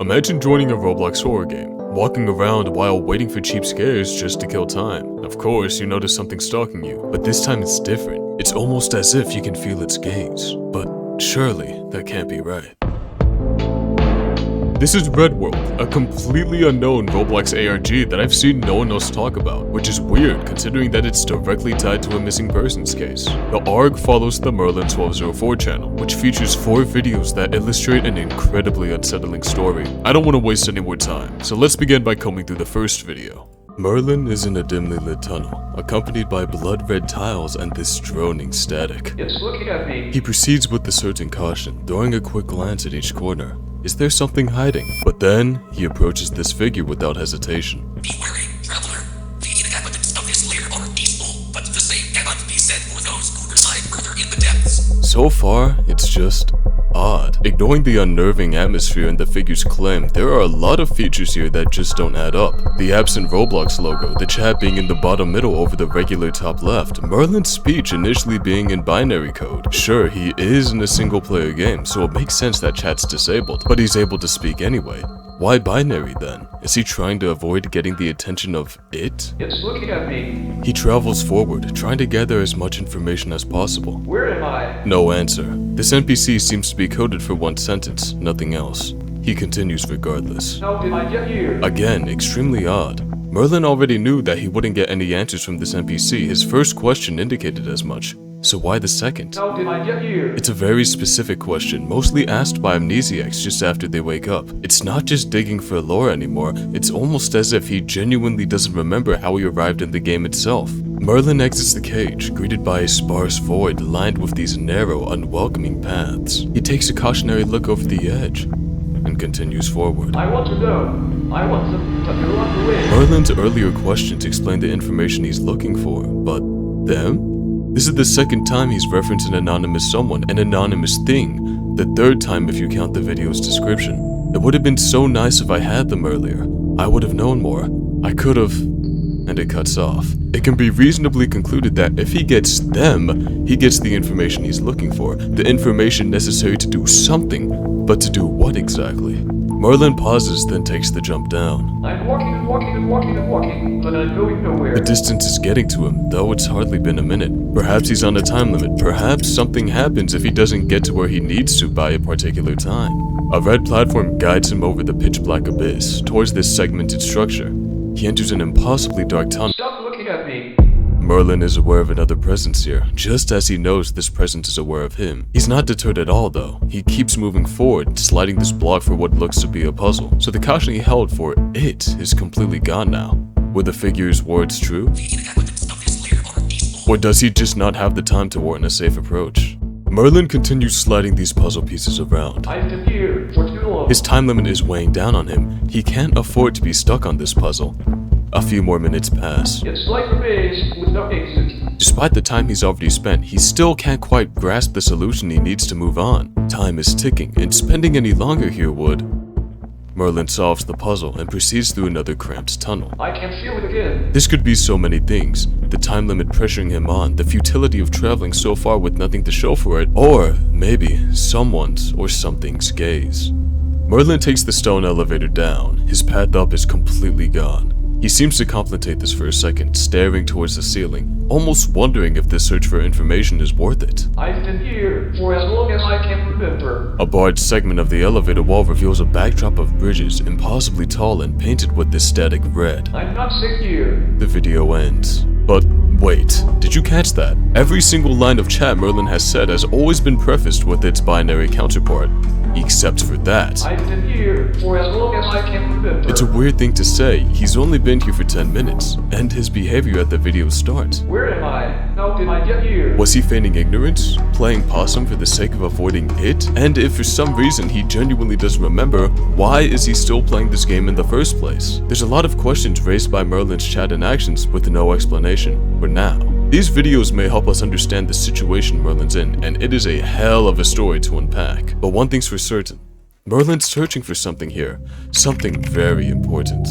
Imagine joining a Roblox horror game, walking around while waiting for cheap scares just to kill time. Of course, you notice something stalking you, but this time it's different. It's almost as if you can feel its gaze. But surely, that can't be right. This is REUPLOAD, a completely unknown Roblox ARG that I've seen no one else talk about, which is weird considering that it's directly tied to a missing persons case. The ARG follows the Merlin 1204 channel, which features 4 videos that illustrate an incredibly unsettling story. I don't want to waste any more time, so let's begin by combing through the first video. Merlin is in a dimly lit tunnel, accompanied by blood-red tiles and this droning static. It's looking at me. He proceeds with a certain caution, throwing a quick glance at each corner. Is there something hiding? But then, he approaches this figure without hesitation. Be wary, traveler. The inhabitants of this lair are peaceful, but the same cannot be said for those who reside further in the depths. So far, it's just odd. Ignoring the unnerving atmosphere and the figure's claim, there are a lot of features here that just don't add up. The absent Roblox logo, the chat being in the bottom middle over the regular top left, Merlin's speech initially being in binary code. Sure, he is in a single player game, so it makes sense that chat's disabled, but he's able to speak anyway. Why binary then? Is he trying to avoid getting the attention of it? It's looking at me. He travels forward, trying to gather as much information as possible. Where am I? No answer. This NPC seems to be coded for one sentence, nothing else. He continues regardless. How did I get here? Again, extremely odd. Merlin already knew that he wouldn't get any answers from this NPC. His first question indicated as much. So why the second? How did I get here? It's a very specific question, mostly asked by amnesiacs just after they wake up. It's not just digging for lore anymore, it's almost as if he genuinely doesn't remember how he arrived in the game itself. Merlin exits the cage, greeted by a sparse void lined with these narrow, unwelcoming paths. He takes a cautionary look over the edge and continues forward. I want to go. I want them to go on the way. Merlin's earlier questions explain the information he's looking for, but them? This is the second time he's referenced an anonymous someone, an anonymous thing, the third time if you count the video's description. It would have been so nice if I had them earlier. I would have known more. I could have... And it cuts off. It can be reasonably concluded that if he gets them, he gets the information he's looking for, the information necessary to do something, but to do what exactly? Merlin pauses, then takes the jump down. I'm walking and walking and walking and walking, but I'm going nowhere. The distance is getting to him, though it's hardly been a minute. Perhaps he's on a time limit. Perhaps something happens if he doesn't get to where he needs to by a particular time. A red platform guides him over the pitch-black abyss, towards this segmented structure. He enters an impossibly dark tunnel. Stop looking at me. Merlin is aware of another presence here, just as he knows this presence is aware of him. He's not deterred at all though. He keeps moving forward, sliding this block for what looks to be a puzzle. So the caution he held for it is completely gone now. Were the figure's words true? The inhabitants of this lair are peaceful. Or does he just not have the time to warrant a safe approach? Merlin continues sliding these puzzle pieces around. I've been here for too long. His time limit is weighing down on him. He can't afford to be stuck on this puzzle. A few more minutes pass. It's like a maze with no exit. Despite the time he's already spent, he still can't quite grasp the solution he needs to move on. Time is ticking, and spending any longer here would... Merlin solves the puzzle and proceeds through another cramped tunnel. I can feel it again. This could be so many things. The time limit pressuring him on, the futility of traveling so far with nothing to show for it, or maybe someone's or something's gaze. Merlin takes the stone elevator down. His path up is completely gone. He seems to contemplate this for a second, staring towards the ceiling, almost wondering if this search for information is worth it. I've been here for as long as I can remember. A barred segment of the elevator wall reveals a backdrop of bridges, impossibly tall and painted with this static red. I'm not safe here. The video ends. But wait, did you catch that? Every single line of chat Merlin has said has always been prefaced with its binary counterpart. Except for that. I've been here for as long as I can remember. It's a weird thing to say. He's only been here for 10 minutes, and his behavior at the video's start. Where am I? How did I get here? Was he feigning ignorance? Playing possum for the sake of avoiding it? And if for some reason he genuinely doesn't remember, why is he still playing this game in the first place? There's a lot of questions raised by Merlin's chat and actions with no explanation, for now. These videos may help us understand the situation Merlin's in, and it is a hell of a story to unpack. But one thing's for certain, Merlin's searching for something here, something very important.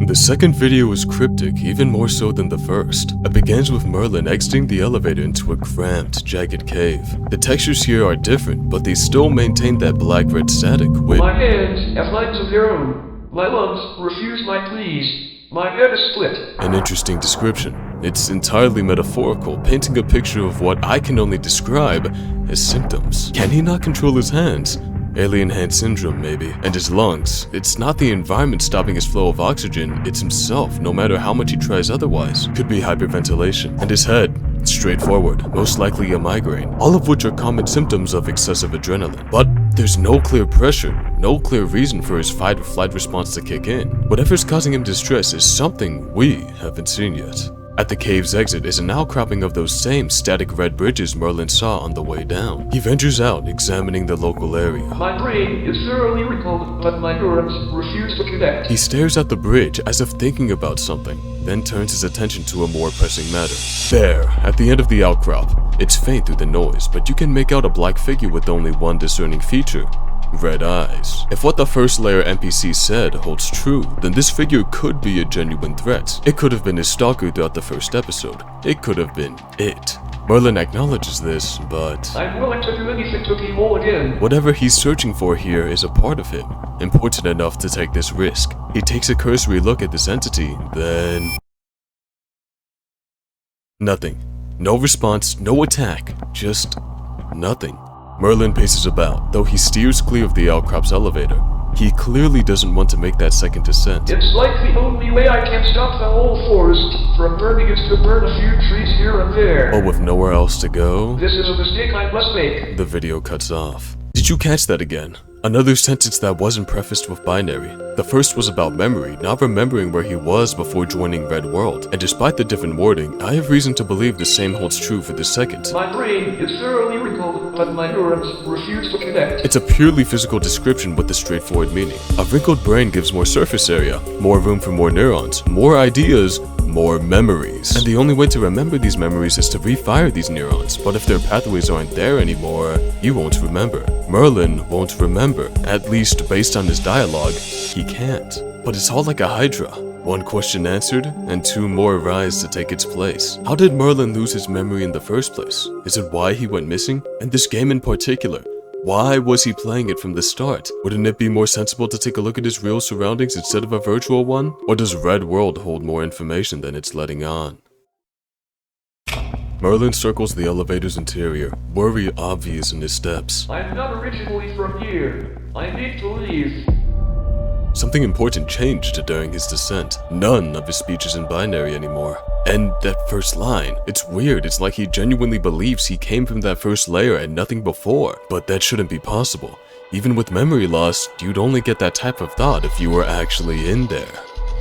The second video is cryptic, even more so than the first. It begins with Merlin exiting the elevator into a cramped, jagged cave. The textures here are different, but they still maintain that black-red static with My hands have lives of their own. My lungs refuse my pleas. My head is split. an interesting description. It's entirely metaphorical, painting a picture of what I can only describe as symptoms. Can he not control his hands? Alien hand syndrome, maybe. And his lungs. It's not the environment stopping his flow of oxygen, it's himself, no matter how much he tries otherwise. Could be hyperventilation. And his head. Straightforward, most likely a migraine, all of which are common symptoms of excessive adrenaline. But there's no clear pressure, no clear reason for his fight or flight response to kick in. Whatever's causing him distress is something we haven't seen yet. At the cave's exit is an outcropping of those same static red bridges Merlin saw on the way down. He ventures out, examining the local area. My brain is thoroughly wrinkled, but my neurons refuse to connect. He stares at the bridge as if thinking about something, then turns his attention to a more pressing matter. There, at the end of the outcrop, it's faint through the noise, but you can make out a black figure with only one discerning feature. Red eyes. If what the first layer NPC said holds true, then this figure could be a genuine threat. It could have been his stalker throughout the first episode. It could have been it. Merlin acknowledges this, but I'm willing to do anything to be whole again. whatever he's searching for here is a part of him, important enough to take this risk. He takes a cursory look at this entity, then nothing. No response, no attack, just nothing. Merlin paces about, though he steers clear of the outcrop's elevator. He clearly doesn't want to make that second descent. It's like the only way I can stop the whole forest from burning is to burn a few trees here and there. But with nowhere else to go, This is a mistake I must make. the video cuts off. Did you catch that again? Another sentence that wasn't prefaced with binary. The first was about memory, not remembering where he was before joining Red World. And despite the different wording, I have reason to believe the same holds true for the second. My brain is thoroughly wrinkled, but my neurons refuse to connect. It's a purely physical description with a straightforward meaning. A wrinkled brain gives more surface area, more room for more neurons, more ideas, more memories. And the only way to remember these memories is to refire these neurons, but if their pathways aren't there anymore, you won't remember. Merlin won't remember, at least based on his dialogue, he can't. But it's all like a hydra. One question answered, and two more rise to take its place. How did Merlin lose his memory in the first place? Is it why he went missing? And this game in particular, why was he playing it from the start? Wouldn't it be more sensible to take a look at his real surroundings instead of a virtual one? Or does Red World hold more information than it's letting on? Merlin circles the elevator's interior, worry obvious in his steps. I'm not originally from here. I need to leave. Something important changed during his descent. None of his speech is in binary anymore. And that first line, it's weird, it's like he genuinely believes he came from that first layer and nothing before. But that shouldn't be possible. Even with memory loss, you'd only get that type of thought if you were actually in there.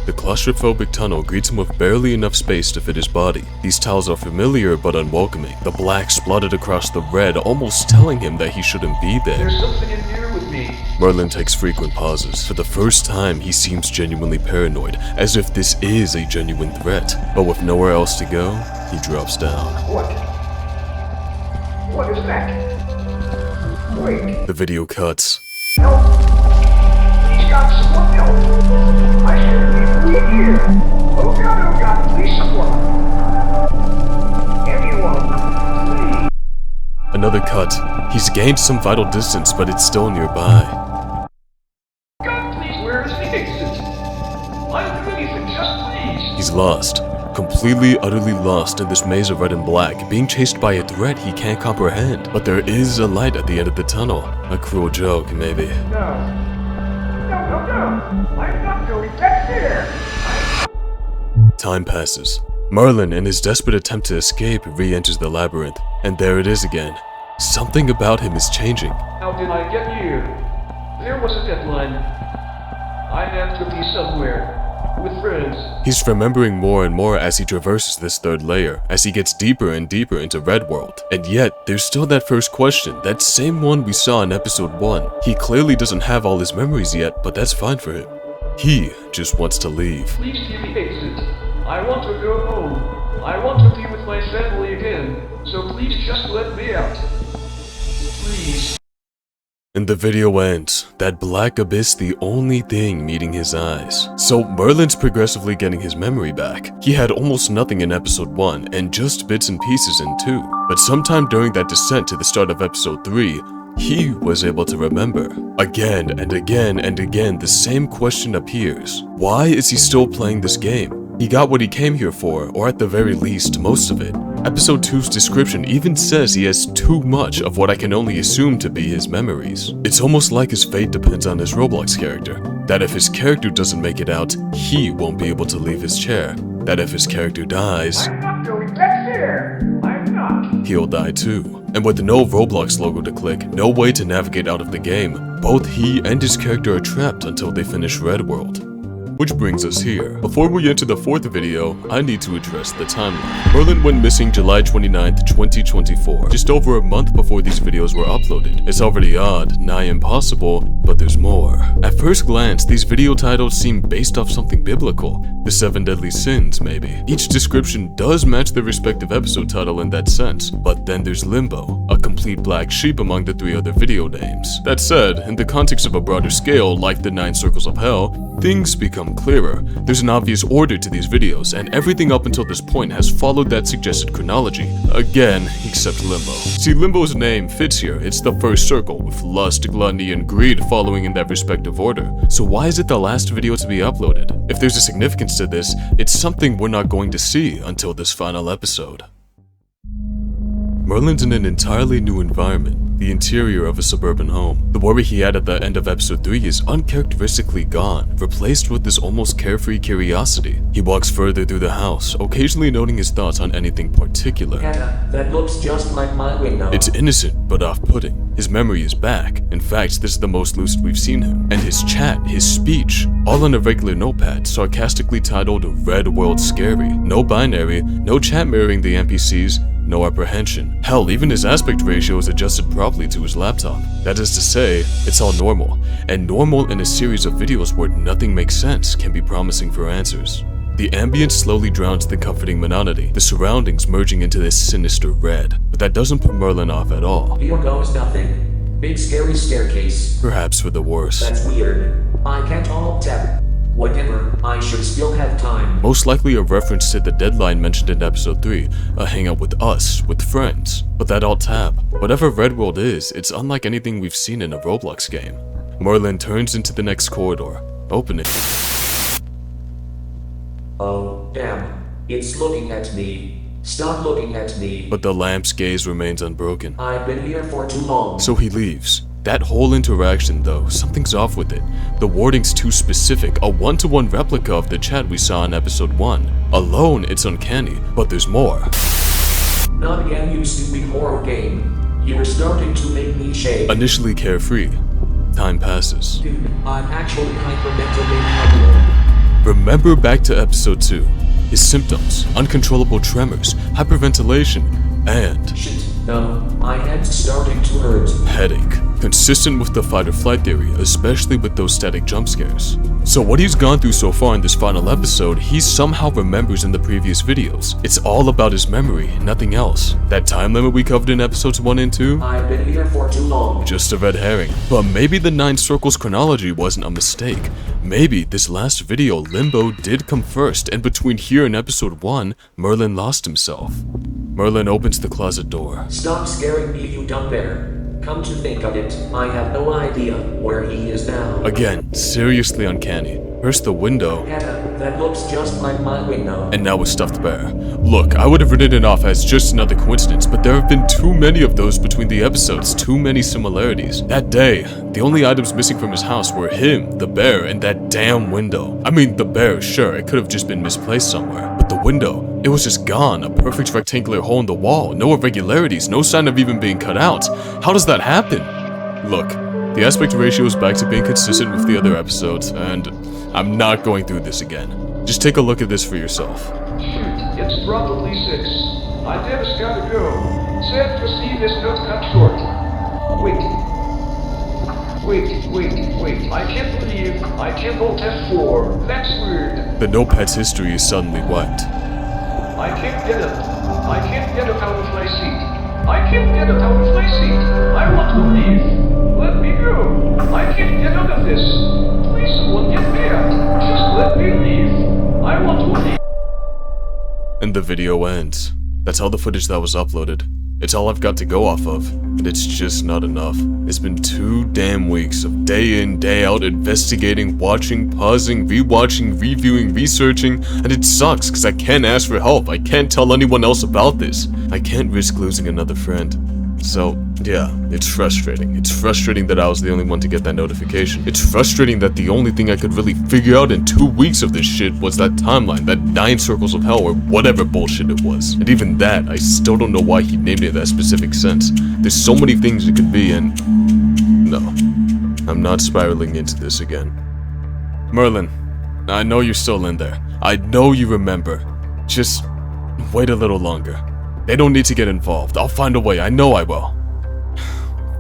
The claustrophobic tunnel greets him with barely enough space to fit his body. These tiles are familiar but unwelcoming. The black splotted across the red, almost telling him that he shouldn't be there. There's something in here with me. Merlin takes frequent pauses. For the first time, he seems genuinely paranoid, as if this is a genuine threat. But with nowhere else to go, he drops down. What? What is that? Wait. The video cuts. Help! Please, God, someone help! I shouldn't be bleeding here! Oh God, please someone! Anyone, please! Another cut. He's gained some vital distance, but it's still nearby. God, please, where is the exit? I'll do anything, just please! He's lost. Completely, utterly lost in this maze of red and black, being chased by a threat he can't comprehend. But there is a light at the end of the tunnel. A cruel joke, maybe. No. I'm not going back there! Time passes. Merlin, in his desperate attempt to escape, re-enters the labyrinth. And there it is again. Something about him is changing. How did I get here? There was a deadline. I had to be somewhere. With friends. He's remembering more and more as he traverses this third layer, as he gets deeper and deeper into Red World. And yet, there's still that first question, that same one we saw in episode 1. He clearly doesn't have all his memories yet, but that's fine for him. He just wants to leave. Please give me exit. I want to go home. I want to be with my family again. So please just let me out. Please. And the video ends, that black abyss the only thing meeting his eyes. So Merlin's progressively getting his memory back. He had almost nothing in episode 1 and just bits and pieces in 2. But sometime during that descent to the start of episode 3, he was able to remember. Again and again and again, the same question appears. Why is he still playing this game? He got what he came here for, or at the very least, most of it. Episode 2's description even says he has too much of what I can only assume to be his memories. It's almost like his fate depends on his Roblox character. That if his character doesn't make it out, he won't be able to leave his chair. That if his character dies, I'm not going back there. I'm not. he'll die too. And with no Roblox logo to click, no way to navigate out of the game, both he and his character are trapped until they finish Red World. Which brings us here. Before we enter the 4th video, I need to address the timeline. Merlin went missing July 29th, 2024, just over a month before these videos were uploaded. It's already odd, nigh impossible, but there's more. At first glance, these video titles seem based off something biblical. The 7 deadly sins, maybe. Each description does match the respective episode title in that sense, but then there's Limbo, a complete black sheep among the 3 other video names. That said, in the context of a broader scale, like the 9 circles of hell, things become clearer. There's an obvious order to these videos, and everything up until this point has followed that suggested chronology. Again, except Limbo. See, Limbo's name fits here. It's the first circle, with lust, gluttony, and greed following in that respective order. So why is it the last video to be uploaded? If there's a significance to this, it's something we're not going to see until this final episode. Merlin's in an entirely new environment, the interior of a suburban home. The worry he had at the end of episode 3 is uncharacteristically gone, replaced with this almost carefree curiosity. He walks further through the house, occasionally noting his thoughts on anything particular. That looks just like my window. It's innocent, but off-putting. His memory is back. In fact, this is the most lucid we've seen him. And his chat, his speech, all on a regular notepad, sarcastically titled Red World Scary. No binary, no chat mirroring the NPCs, no apprehension. Hell, even his aspect ratio is adjusted properly to his laptop. That is to say, it's all normal. And normal in a series of videos where nothing makes sense can be promising for answers. The ambience slowly drowns the comforting monotony, the surroundings merging into this sinister red. But that doesn't put Merlin off at all. Here goes nothing. Big scary staircase. Perhaps for the worse. That's weird. I can't alt tab. Whatever, I should still have time. Most likely a reference to the deadline mentioned in episode 3, a hangout with us, with friends. But that alt tab. Whatever Red World is, it's unlike anything we've seen in a Roblox game. Merlin turns into the next corridor. Open it. Oh, damn. It's looking at me. Stop looking at me. But the lamp's gaze remains unbroken. I've been here for too long. So he leaves. That whole interaction though, something's off with it. The wording's too specific, a one-to-one replica of the chat we saw in episode 1. Alone, it's uncanny, but there's more. Not again, you stupid horror game. You're starting to make me shake. Initially carefree, time passes. Dude, I'm actually hyperventilating. Remember back to episode 2. His symptoms, uncontrollable tremors, hyperventilation, and Shit, no, my head's starting to hurt. headache. Consistent with the fight or flight theory, especially with those static jump scares. So what he's gone through so far in this final episode, he somehow remembers in the previous videos. It's all about his memory, nothing else. That time limit we covered in episodes 1 and 2? I've been here for too long. Just a red herring. But maybe the 9 circles chronology wasn't a mistake. Maybe this last video, Limbo, did come first, and between here and episode 1, Merlin lost himself. Merlin opens the closet door. Stop scaring me, you dumb bear. Come to think of it, I have no idea where he is now. Again, seriously uncanny. First the window, That looks just like my window. and now a stuffed bear. Look, I would have written it off as just another coincidence, but there have been too many of those between the episodes, too many similarities. That day, the only items missing from his house were him, the bear, and that damn window. I mean, the bear, sure, it could have just been misplaced somewhere, but the window, it was just gone, a perfect rectangular hole in the wall, no irregularities, no sign of even being cut out. How does that happen? Look, the aspect ratio is back to being consistent with the other episodes, and I'm not going through this again. Just take a look at this for yourself. Shoot, it's probably 6. My dentist gotta go. Said proceed is not cut short. Wait. I can't believe I can't hold F4. That's weird. The notepad's history is suddenly wiped. I can't get it. I can't get it out of my seat. I want to leave. Let me me through. I can't get out of this. Please, someone get me out. Just let me leave. I want to leave. And the video ends. That's all the footage that was uploaded. It's all I've got to go off of, and it's just not enough. It's been 2 damn weeks of day in, day out investigating, watching, pausing, rewatching, reviewing, researching, and it sucks because I can't ask for help. I can't tell anyone else about this. I can't risk losing another friend. So, yeah, it's frustrating. It's frustrating that I was the only one to get that notification. It's frustrating that the only thing I could really figure out in 2 weeks of this shit was that timeline, that 9 circles of hell or whatever bullshit it was. And even that, I still don't know why he named it that specific sense. There's so many things it could be, and no, I'm not spiraling into this again. Merlin, I know you're still in there. I know you remember. Just wait a little longer. They don't need to get involved. I'll find a way. I know I will.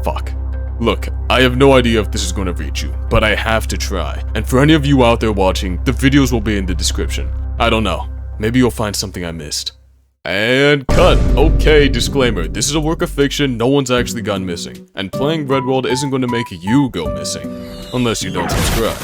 Fuck. Look, I have no idea if this is going to reach you, but I have to try. And for any of you out there watching, the videos will be in the description. I don't know. Maybe you'll find something I missed. And cut. Okay, disclaimer. This is a work of fiction. No one's actually gone missing. And playing Red World isn't going to make you go missing. Unless you don't subscribe.